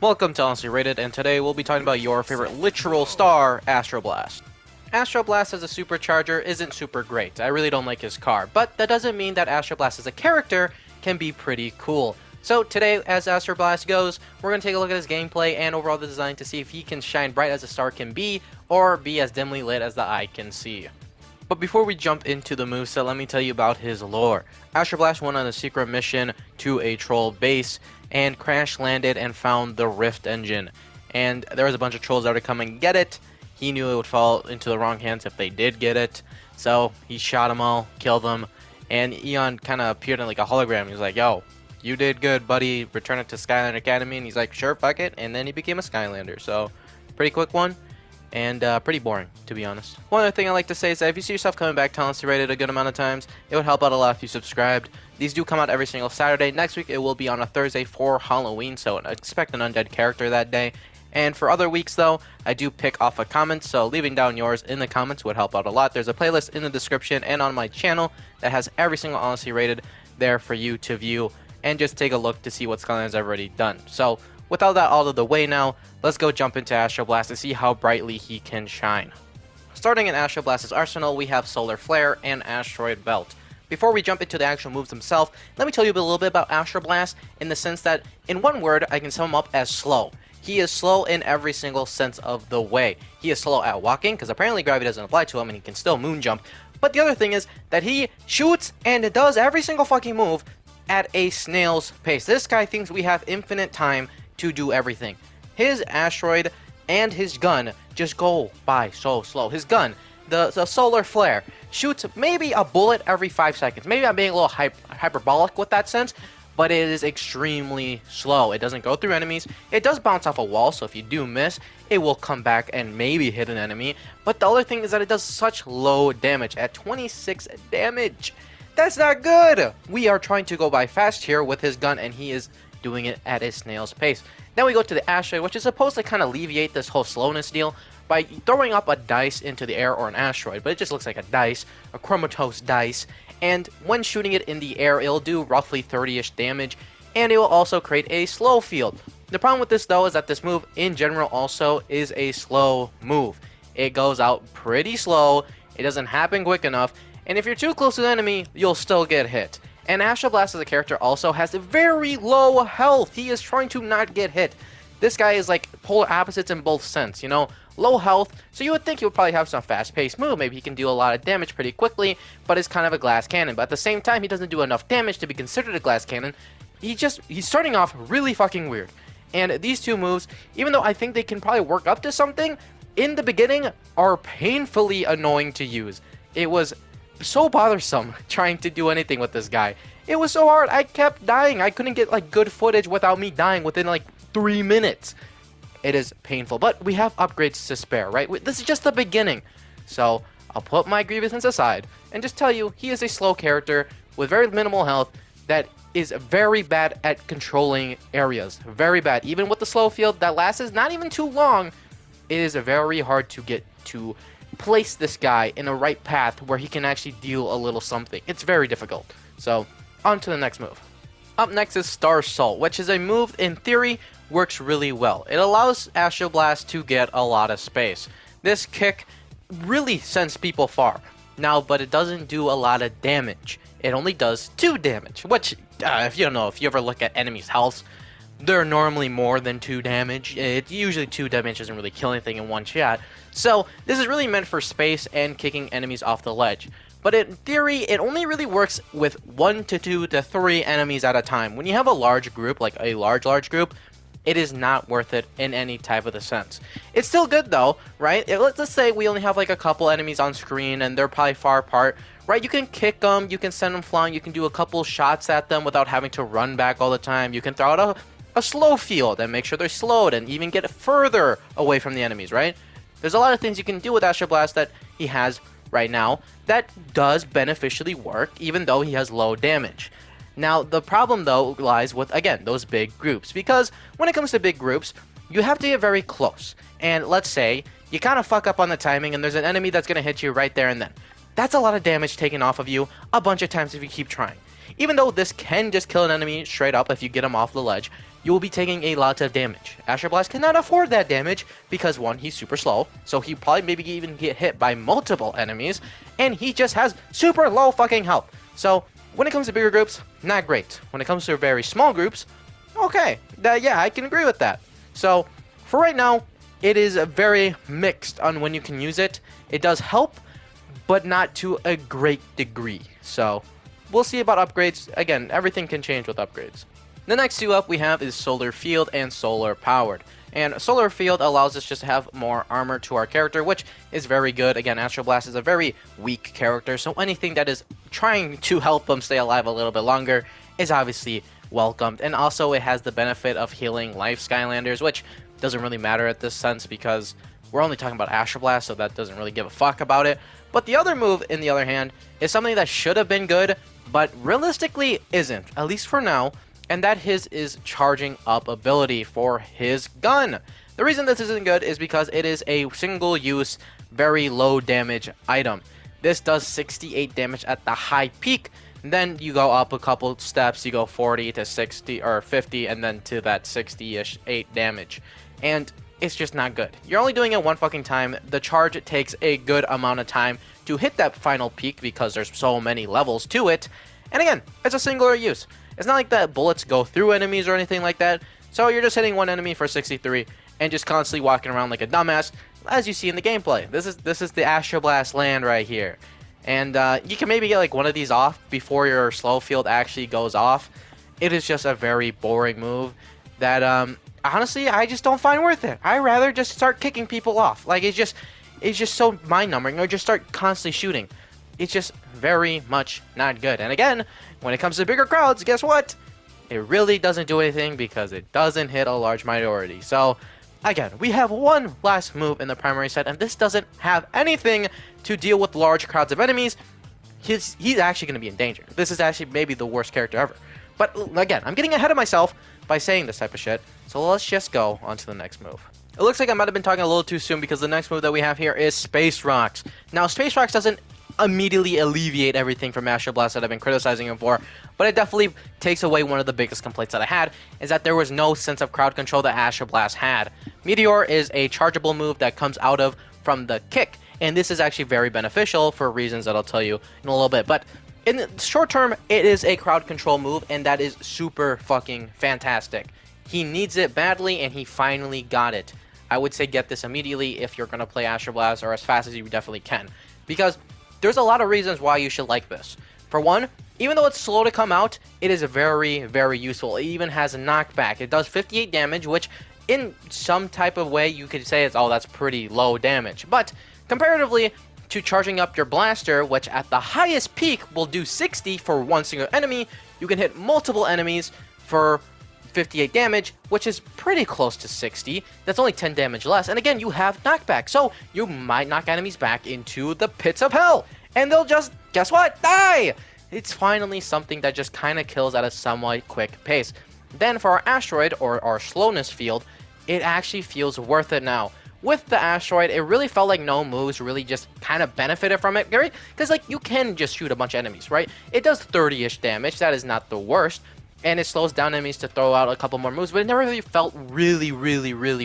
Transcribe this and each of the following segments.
Welcome to Honestly Rated, and today we'll be talking about your favorite literal star, AstroBlast. AstroBlast as a supercharger isn't super great. I really don't like his car, but that doesn't mean that AstroBlast as a character can be pretty cool. So today, as AstroBlast goes, we're going to take a look at his gameplay and overall the design to see if he can shine bright as a star can be, or be as dimly lit as the eye can see. But before we jump into the moveset, let me tell you about his lore. AstroBlast went on a secret mission to a troll base and crash landed and found the Rift engine. And there was a bunch of trolls that would come and get it. He knew it would fall into the wrong hands if they did get it. So he shot them all, killed them, and Eon kind of appeared in like a hologram. He was like, yo, you did good, buddy. Return it to Skylander Academy. And he's like, sure, fuck it. And then he became a Skylander. So pretty quick one. And pretty boring, to be honest. One other thing I like to say is that if you see yourself coming back to Honestly Rated a good amount of times, it would help out a lot if you subscribed. These do come out every single Saturday. Next week it will be on a Thursday for Halloween, so expect an undead character that day. And for other weeks though, I do pick off a comment, so leaving down yours in the comments would help out a lot. There's a playlist in the description and on my channel that has every single Honestly Rated there for you to view and just take a look to see what Skylander's already done. So with all that out of the way now, let's go jump into AstroBlast and see how brightly he can shine. Starting in AstroBlast's arsenal, we have Solar Flare and Asteroid Belt. Before we jump into the actual moves themselves, let me tell you a little bit about AstroBlast in the sense that, in one word, I can sum him up as slow. He is slow in every single sense of the way. He is slow at walking, because apparently gravity doesn't apply to him and he can still moon jump. But the other thing is that he shoots and does every single fucking move at a snail's pace. This guy thinks we have infinite time to do everything. His asteroid and his gun just go by so slow. His gun, the Solar Flare, shoots maybe a bullet every 5 seconds. Maybe I'm being a little hyperbolic with that sense, but it is extremely slow. It doesn't go through enemies. It does bounce off a wall, so if you do miss, it will come back and maybe hit an enemy. But the other thing is that it does such low damage at 26 damage. That's not good. We are trying to go by fast here with his gun, and he is doing it at a snail's pace. Then we go to the asteroid, which is supposed to kind of alleviate this whole slowness deal by throwing up a dice into the air, or an asteroid, but it just looks like a dice, a chromatose dice, and when shooting it in the air, it'll do roughly 30-ish damage, and it will also create a slow field. The problem with this though is that this move in general also is a slow move. It goes out pretty slow, it doesn't happen quick enough, and if you're too close to the enemy, you'll still get hit. And AstroBlast as a character also has very low health. He is trying to not get hit. This guy is like polar opposites in both sense, you know? Low health, so you would think he would probably have some fast-paced move. Maybe he can do a lot of damage pretty quickly, but is kind of a glass cannon. But at the same time, he doesn't do enough damage to be considered a glass cannon. He's starting off really fucking weird. And these two moves, even though I think they can probably work up to something, in the beginning are painfully annoying to use. It was so bothersome trying to do anything with this guy. It was so hard. I kept dying. I couldn't get like good footage without me dying within like 3 minutes. It is painful, but we have upgrades to spare, right? This is just the beginning. So I'll put my grievances aside and just tell you he is a slow character with very minimal health that is very bad at controlling areas. Very bad. Even with the slow field that lasts not even too long, it is very hard to get to place this guy in a right path where he can actually deal a little something. It's very difficult. So on to the next move. Up next is Star Salt, which is a move in theory works really well. It allows AstroBlast to get a lot of space. This kick really sends people far. Now, but it doesn't do a lot of damage. It only does 2 damage, which if you ever look at enemies' health, they're normally more than 2 damage. Usually 2 damage doesn't really kill anything in one shot. So this is really meant for space and kicking enemies off the ledge. But in theory, it only really works with 1 to 2 to 3 enemies at a time. When you have a large group, like a large group, it is not worth it in any type of the sense. It's still good though, right? Let's say we only have like a couple enemies on screen and they're probably far apart, right? You can kick them, you can send them flying, you can do a couple shots at them without having to run back all the time. You can throw out a slow field and make sure they're slowed and even get further away from the enemies, right? There's a lot of things you can do with AstroBlast that he has right now that does beneficially work even though he has low damage. Now, the problem, though, lies with, again, those big groups. Because when it comes to big groups, you have to get very close. And let's say you kind of fuck up on the timing and there's an enemy that's going to hit you right there and then. That's a lot of damage taken off of you a bunch of times if you keep trying. even though this can just kill an enemy straight up if you get him off the ledge, you will be taking a lot of damage. AstroBlast cannot afford that damage because, one, he's super slow, so he probably maybe even get hit by multiple enemies, and he just has super low fucking health. So when it comes to bigger groups, not great. When it comes to very small groups, okay, yeah, I can agree with that. So for right now, it is very mixed on when you can use it. It does help, but not to a great degree. So we'll see about upgrades. Again, everything can change with upgrades. The next two up we have is Solar Field and Solar Powered. And Solar Field allows us just to have more armor to our character, which is very good. Again, AstroBlast is a very weak character, so anything that is trying to help him stay alive a little bit longer is obviously welcomed. And also it has the benefit of healing life Skylanders, which doesn't really matter at this sense because we're only talking about AstroBlast, so that doesn't really give a fuck about it. But the other move, in the other hand, is something that should have been good, but realistically isn't, at least for now. And that is charging up ability for his gun. The reason this isn't good is because it is a single use, very low damage item. This does 68 damage at the high peak. Then you go up a couple steps, you go 40 to 60 or 50 and then to that 60-ish 8 damage. And it's just not good. You're only doing it one fucking time. The charge takes a good amount of time to hit that final peak because there's so many levels to it. And again, it's a singular use. It's not like that bullets go through enemies or anything like that, so you're just hitting one enemy for 63 and just constantly walking around like a dumbass, as you see in the gameplay. This is the AstroBlast land right here. And you can maybe get like one of these off before your slow field actually goes off. It is just a very boring move that honestly I just don't find worth it. I'd rather just start kicking people off. Like it's just so mind-numbing, or just start constantly shooting. It's just very much not good. And again, when it comes to bigger crowds, guess what? It really doesn't do anything because it doesn't hit a large minority. So again, we have one last move in the primary set, and this doesn't have anything to deal with large crowds of enemies. He's actually going to be in danger. This is actually maybe the worst character ever. But again, I'm getting ahead of myself by saying this type of shit. So let's just go on to the next move. It looks like I might have been talking a little too soon because the next move that we have here is Space Rocks. Now, Space Rocks doesn't immediately alleviate everything from AstroBlast that I've been criticizing him for, but it definitely takes away one of the biggest complaints that I had, is that there was no sense of crowd control that AstroBlast had. Meteor is a chargeable move that comes out of from the kick, and this is actually very beneficial for reasons that I'll tell you in a little bit. But in the short term, it is a crowd control move, and that is super fucking fantastic. He needs it badly, and he finally got it. I would say get this immediately if you're going to play AstroBlast, or as fast as you definitely can, because there's a lot of reasons why you should like this. For one, even though it's slow to come out, it is very, very useful. It even has a knockback. It does 58 damage, which in some type of way you could say is, oh, that's pretty low damage. But comparatively to charging up your blaster, which at the highest peak will do 60 for one single enemy, you can hit multiple enemies for 58 damage, which is pretty close to 60. That's only 10 damage less. And again, you have knockback, so you might knock enemies back into the pits of hell, and they'll just, guess what, die! It's finally something that just kind of kills at a somewhat quick pace. Then for our asteroid, or our slowness field, it actually feels worth it now. With the asteroid, it really felt like no moves really just kind of benefited from it, right? Because like you can just shoot a bunch of enemies, right? It does 30-ish damage, that is not the worst. And it slows down enemies to throw out a couple more moves, but it never really felt really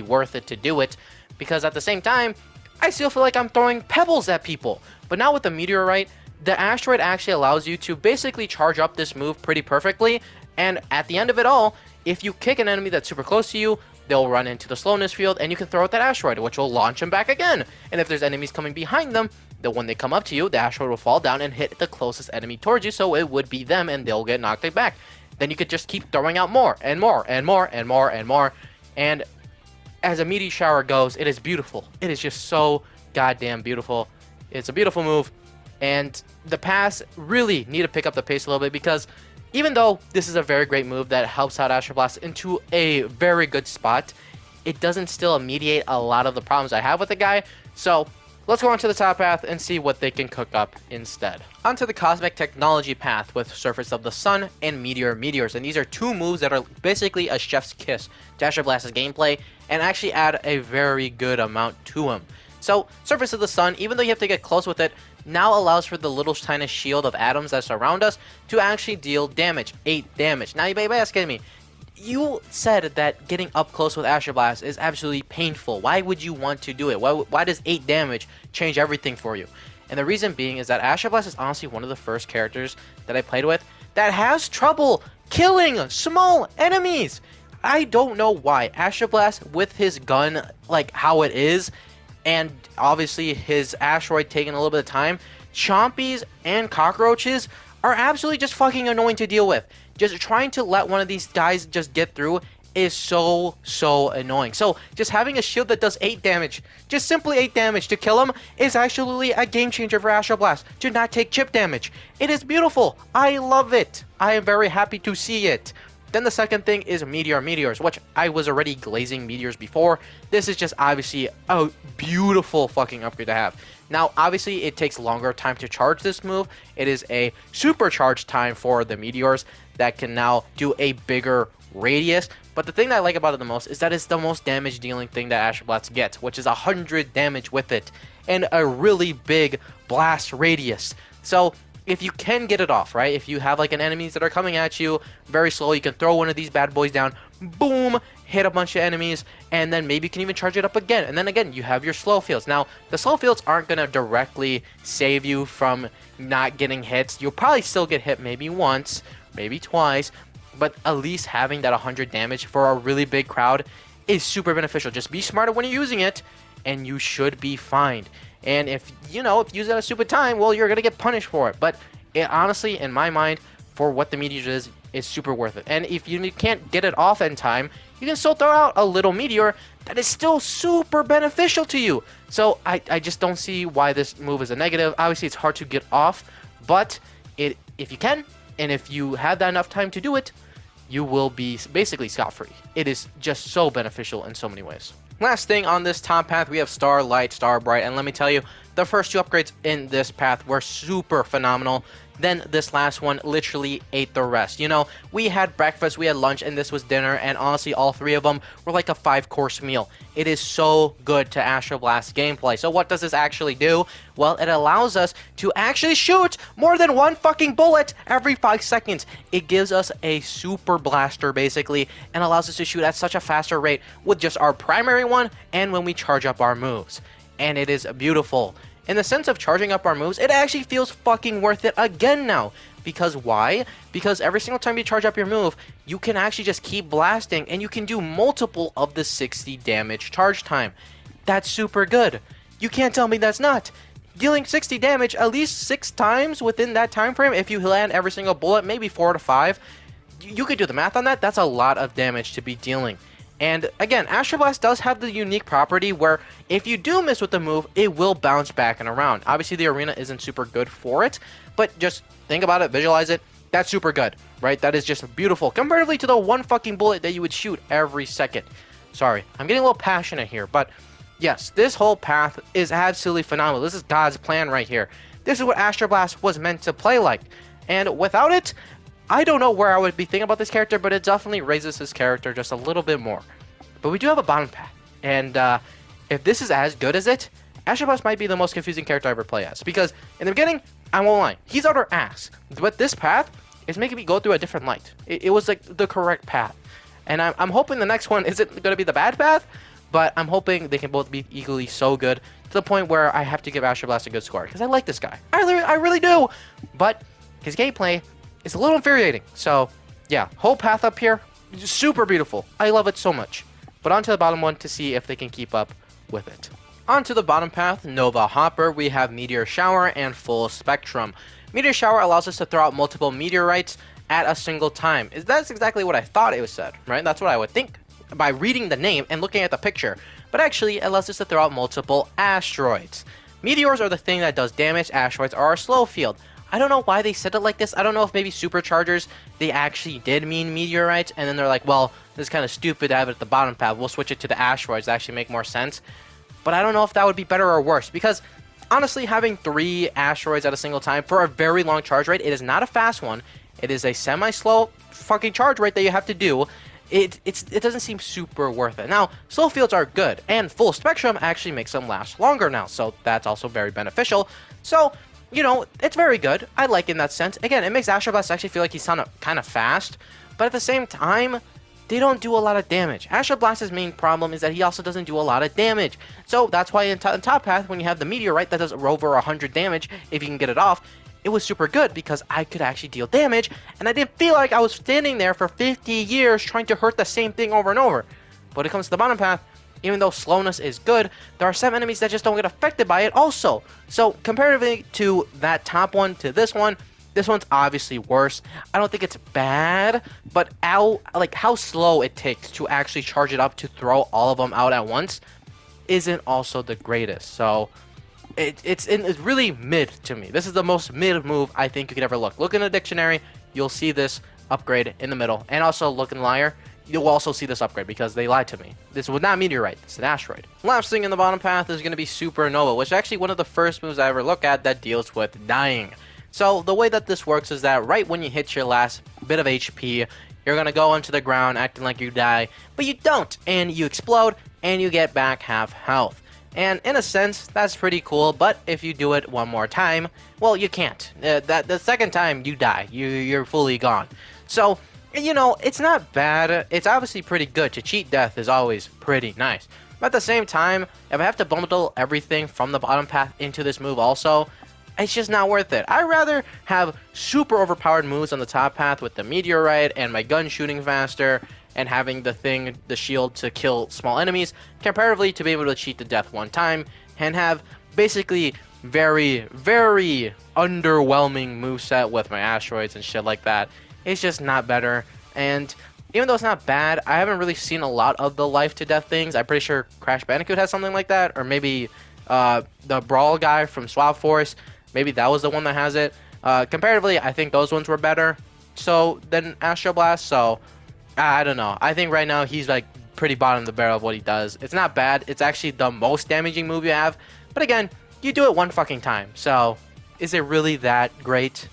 worth it to do it, because at the same time, I still feel like I'm throwing pebbles at people. But now with the meteorite, the asteroid actually allows you to basically charge up this move pretty perfectly, and at the end of it all, if you kick an enemy that's super close to you, they'll run into the slowness field, and you can throw out that asteroid, which will launch them back again. And if there's enemies coming behind them, then when they come up to you, the asteroid will fall down and hit the closest enemy towards you, so it would be them, and they'll get knocked back. Then you could just keep throwing out more and more and more and more and more. And as a meteor shower goes, it is beautiful. It is just so goddamn beautiful. It's a beautiful move. And the pass really need to pick up the pace a little bit, because even though this is a very great move that helps out AstroBlast into a very good spot, it doesn't still mediate a lot of the problems I have with the guy. So let's go on to the top path and see what they can cook up instead. Onto the Cosmic Technology path with Surface of the Sun and Meteors. And these are two moves that are basically a chef's kiss to AstroBlast's gameplay and actually add a very good amount to him. So Surface of the Sun, even though you have to get close with it, now allows for the little tiny shield of atoms that surround us to actually deal damage, 8 damage. Now you may be asking me, you said that getting up close with AstroBlast is absolutely painful. Why would you want to do it? Why does 8 damage change everything for you? And the reason being is that AstroBlast is honestly one of the first characters that I played with that has trouble killing small enemies. I don't know why. AstroBlast, with his gun like how it is, and obviously his asteroid taking a little bit of time, chompies and cockroaches are absolutely just fucking annoying to deal with. Just trying to let one of these guys just get through is so annoying. So just having a shield that does 8 damage, just simply 8 damage to kill him, is actually a game changer for AstroBlast. To not take chip damage. It is beautiful. I love it. I am very happy to see it. Then the second thing is meteors, which I was already glazing meteors before. This is just obviously a beautiful fucking upgrade to have. Now, obviously, it takes longer time to charge this move. It is a supercharged time for the meteors that can now do a bigger radius. But the thing that I like about it the most is that it's the most damage dealing thing that AstroBlast gets, which is 100 damage with it and a really big blast radius. So if you can get it off, right? If you have like an enemies that are coming at you very slow, you can throw one of these bad boys down, boom, hit a bunch of enemies, and then maybe you can even charge it up again. And then again, you have your slow fields. Now, the slow fields aren't going to directly save you from not getting hits. You'll probably still get hit maybe once, maybe twice, but at least having that 100 damage for a really big crowd is super beneficial. Just be smarter when you're using it, and you should be fine. And if you use it at a stupid time, well, you're going to get punished for it. But it, honestly, in my mind, for what the meteor is super worth it. And if you can't get it off in time, you can still throw out a little meteor that is still super beneficial to you. So I just don't see why this move is a negative. Obviously, it's hard to get off, but if you can, and if you have that enough time to do it, you will be basically scot-free. It is just so beneficial in so many ways. Last thing on this top path, we have Starlight, Starbright, and let me tell you, the first 2 upgrades in this path were super phenomenal. Then this last one literally ate the rest. You know, we had breakfast, we had lunch, and this was dinner, and honestly, all 3 of them were like a 5-course meal. It is so good to AstroBlast gameplay. So what does this actually do? Well, it allows us to actually shoot more than 1 fucking bullet every 5 seconds. It gives us a super blaster, basically, and allows us to shoot at such a faster rate with just our primary one and when we charge up our moves. And it is beautiful. In the sense of charging up our moves, it actually feels fucking worth it again now. Because why? Because every single time you charge up your move, you can actually just keep blasting, and you can do multiple of the 60 damage charge time. That's super good. You can't tell me that's not. Dealing 60 damage at least 6 times within that time frame, if you land every single bullet, maybe 4 to 5, you could do the math on that. That's a lot of damage to be dealing. And again, AstroBlast does have the unique property where if you do miss with the move, it will bounce back and around. Obviously, the arena isn't super good for it, but just think about it, visualize it. That's super good, right? That is just beautiful, comparatively to the 1 fucking bullet that you would shoot every second. Sorry, I'm getting a little passionate here, but yes, this whole path is absolutely phenomenal. This is God's plan right here. This is what AstroBlast was meant to play like. And without it, I don't know where I would be thinking about this character, but it definitely raises his character just a little bit more. But we do have a bottom path, and if this is as good as it, AstroBlast might be the most confusing character I ever play as. Because in the beginning, I won't lie, he's utter ass. But this path is making me go through a different light. It was like the correct path. And I'm hoping the next one isn't going to be the bad path, but I'm hoping they can both be equally so good to the point where I have to give AstroBlast a good score. Because I like this guy. I really do. But his gameplay is a little infuriating. So, yeah, whole path up here, super beautiful. I love it so much. But on to the bottom one to see if they can keep up with it. On to the bottom path, Nova Hopper, we have Meteor Shower and Full Spectrum. Meteor Shower allows us to throw out multiple meteorites at a single time. That's exactly what I thought it was said, right? That's what I would think by reading the name and looking at the picture. But actually, it allows us to throw out multiple asteroids. Meteors are the thing that does damage, asteroids are our slow field. I don't know why they said it like this. I don't know if maybe superchargers, they actually did mean meteorites, and then they're like, well, this is kind of stupid to have it at the bottom path. We'll switch it to the asteroids to actually make more sense. But I don't know if that would be better or worse, because honestly, having 3 asteroids at a single time for a very long charge rate, it is not a fast one. It is a semi-slow fucking charge rate that you have to do. It doesn't seem super worth it. Now, slow fields are good, and Full Spectrum actually makes them last longer now, so that's also very beneficial. So you know, it's very good. I like it in that sense. Again, it makes AstroBlast actually feel like he's kind of fast, but at the same time, they don't do a lot of damage. AstroBlast's main problem is that he also doesn't do a lot of damage. So that's why in Top Path, when you have the Meteorite that does over 100 damage, if you can get it off, it was super good because I could actually deal damage, and I didn't feel like I was standing there for 50 years trying to hurt the same thing over and over. But when it comes to the bottom path, even though slowness is good, there are some enemies that just don't get affected by it also. So comparatively to that top one to this one's obviously worse. I don't think it's bad, but how slow it takes to actually charge it up to throw all of them out at once isn't also the greatest. So it's really mid to me. This is the most mid move I think you could ever look. Look in the dictionary, you'll see this upgrade in the middle, and also look in Liar. You'll also see this upgrade because they lied to me. This was not Meteorite, it's an Asteroid. Last thing in the bottom path is going to be Supernova, which is actually one of the first moves I ever look at that deals with dying. So the way that this works is that right when you hit your last bit of HP, you're going to go onto the ground acting like you die, but you don't, and you explode, and you get back half health. And in a sense, that's pretty cool, but if you do it one more time, well, you can't. The second time, you die. You're fully gone. So, you know, it's not bad. It's obviously pretty good. To cheat death is always pretty nice. But at the same time, if I have to bundle everything from the bottom path into this move also, it's just not worth it. I'd rather have super overpowered moves on the top path with the Meteorite and my gun shooting faster and having the shield to kill small enemies, comparatively to be able to cheat to death one time and have basically very, very underwhelming moveset with my asteroids and shit like that. It's just not better. And even though it's not bad, I haven't really seen a lot of the life to death things. I'm pretty sure Crash Bandicoot has something like that, or maybe the Brawl guy from Swap Force, maybe that was the one that has it. Comparatively, I think those ones were better than AstroBlast, so I don't know. I think right now he's like pretty bottom of the barrel of what he does. It's not bad. It's actually the most damaging move you have, but again, you do it one fucking time, so is it really that great?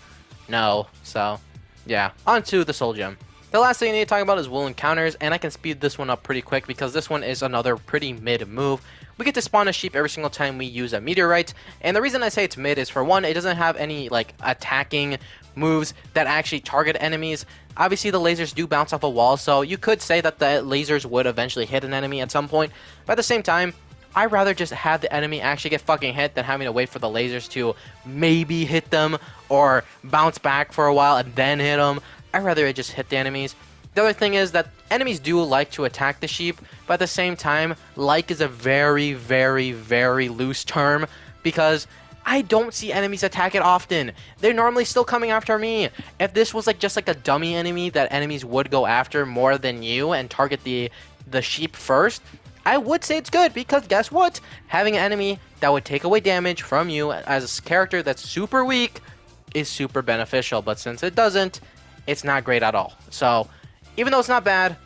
No. So yeah, on to the Soul Gem. The last thing I need to talk about is Will Encounters, and I can speed this one up pretty quick because this one is another pretty mid move. We get to spawn a sheep every single time we use a Meteorite, and the reason I say it's mid is, for one, it doesn't have any like attacking moves that actually target enemies. Obviously the lasers do bounce off a wall, so you could say that the lasers would eventually hit an enemy at some point, but at the same time, I'd rather just have the enemy actually get fucking hit than having to wait for the lasers to maybe hit them or bounce back for a while and then hit them. I'd rather it just hit the enemies. The other thing is that enemies do like to attack the sheep, but at the same time, like is a very, very, very loose term because I don't see enemies attack it often. They're normally still coming after me. If this was like just like a dummy enemy that enemies would go after more than you and target the sheep first, I would say it's good because guess what? Having an enemy that would take away damage from you as a character that's super weak is super beneficial, but since it doesn't, it's not great at all. So even though it's not bad,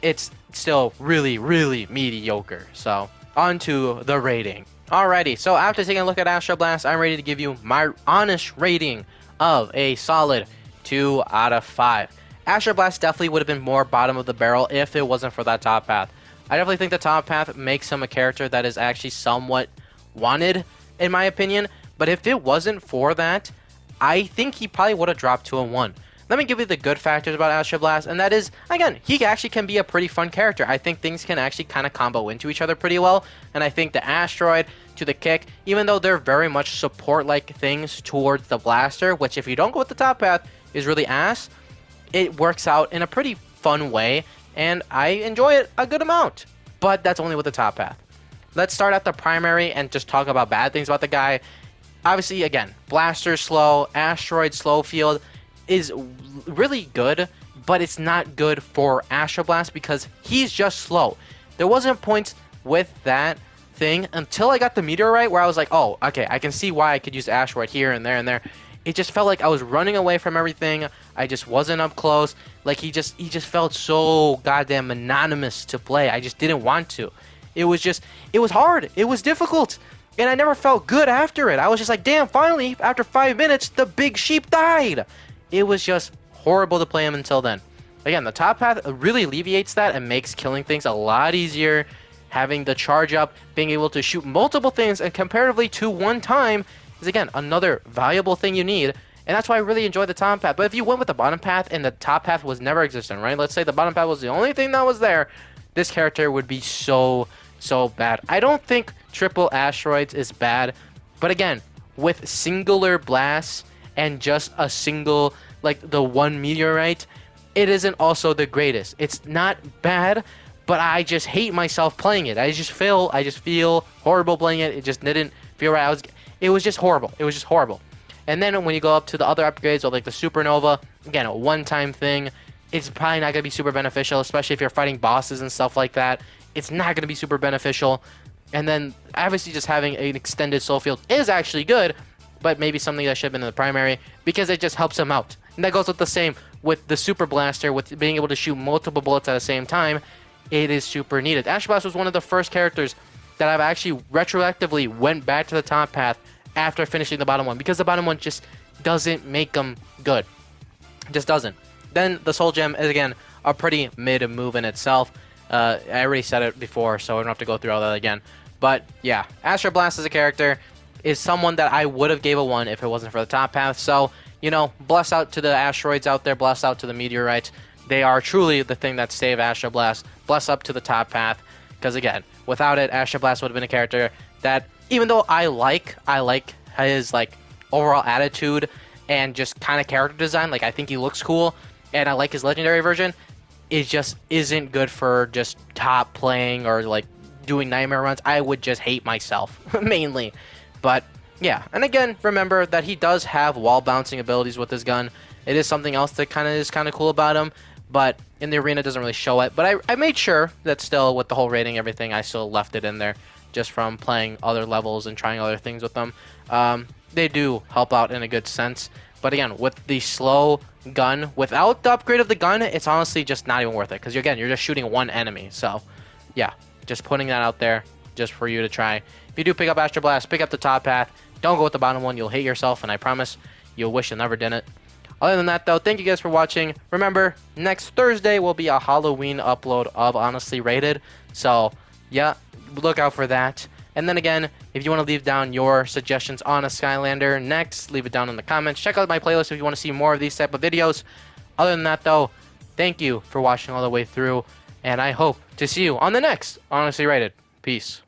it's still really, really mediocre. So on to the rating. Alrighty, so after taking a look at AstroBlast, I'm ready to give you my honest rating of a solid 2 out of 5. AstroBlast definitely would have been more bottom of the barrel if it wasn't for that top path. I definitely think the top path makes him a character that is actually somewhat wanted, in my opinion. But if it wasn't for that, I think he probably would have dropped to a 1. Let me give you the good factors about AstroBlast, and that is, again, he actually can be a pretty fun character. I think things can actually kind of combo into each other pretty well, and I think the Asteroid to the Kick, even though they're very much support-like things towards the Blaster, which if you don't go with the top path is really ass, it works out in a pretty fun way, and I enjoy it a good amount. But that's only with the top path. Let's start at the primary and just talk about bad things about the guy. Obviously, again, Blaster slow, Asteroid slow field is really good, but it's not good for AstroBlast because he's just slow. There wasn't points with that thing until I got the Meteorite where I was like, oh, okay, I can see why I could use Asteroid here and there and there. It just felt like I was running away from everything. I just wasn't up close. Like he just felt so goddamn monotonous to play. I just didn't want to. It was hard. It was difficult. And I never felt good after it. I was just like, damn, finally, after 5 minutes, the big sheep died. It was just horrible to play him until then. Again, the top path really alleviates that and makes killing things a lot easier. Having the charge up, being able to shoot multiple things and comparatively to one time, is, again, another valuable thing you need. And that's why I really enjoy the top path. But if you went with the bottom path and the top path was never existent, right? Let's say the bottom path was the only thing that was there, this character would be so bad. I don't think triple asteroids is bad, but again, with singular blasts and just a single, like the one meteorite, it isn't also the greatest. It's not bad, but I just hate myself playing it. I just feel horrible playing it. It just didn't feel right. It was just horrible. It was just horrible. And then when you go up to the other upgrades, or like the supernova, again, a one-time thing, it's probably not going to be super beneficial, especially if you're fighting bosses and stuff like that. It's not going to be super beneficial. And then obviously just having an extended soul field is actually good, but maybe something that should have been in the primary, because it just helps him out. And that goes with the same with the super blaster, with being able to shoot multiple bullets at the same time. It is super needed. AstroBlast was one of the first characters that I've actually retroactively went back to the top path after finishing the bottom one, because the bottom one just doesn't make them good. It just doesn't. Then the soul gem is, again, a pretty mid move in itself. I already said it before, so I don't have to go through all that again. But yeah, AstroBlast as a character is someone that I would have gave a 1 if it wasn't for the top path. So, you know, bless out to the asteroids out there, bless out to the meteorites. They are truly the thing that saved AstroBlast. Bless up to the top path, because again, without it, AstroBlast would have been a character that, even though I like his like overall attitude and just kind of character design, like I think he looks cool, and I like his legendary version, it just isn't good for just top playing or like doing nightmare runs. I would just hate myself mainly. But yeah, and again, remember that he does have wall bouncing abilities with his gun. It is something else that is kind of cool about him, but in the arena it doesn't really show it. But I made sure that still, with the whole rating, everything, I still left it in there just from playing other levels and trying other things with them. They do help out in a good sense. But again, with the slow gun, without the upgrade of the gun, it's honestly just not even worth it. Because again, you're just shooting one enemy. So yeah, just putting that out there just for you to try. If you do pick up AstroBlast, pick up the top path. Don't go with the bottom one. You'll hate yourself, and I promise you'll wish you never did it. Other than that, though, thank you guys for watching. Remember, next Thursday will be a Halloween upload of Honestly Rated. So yeah, look out for that. And then again, if you want to leave down your suggestions on a Skylander next, leave it down in the comments. Check out my playlist if you want to see more of these type of videos. Other than that, though, thank you for watching all the way through, and I hope to see you on the next Honestly Rated. Peace.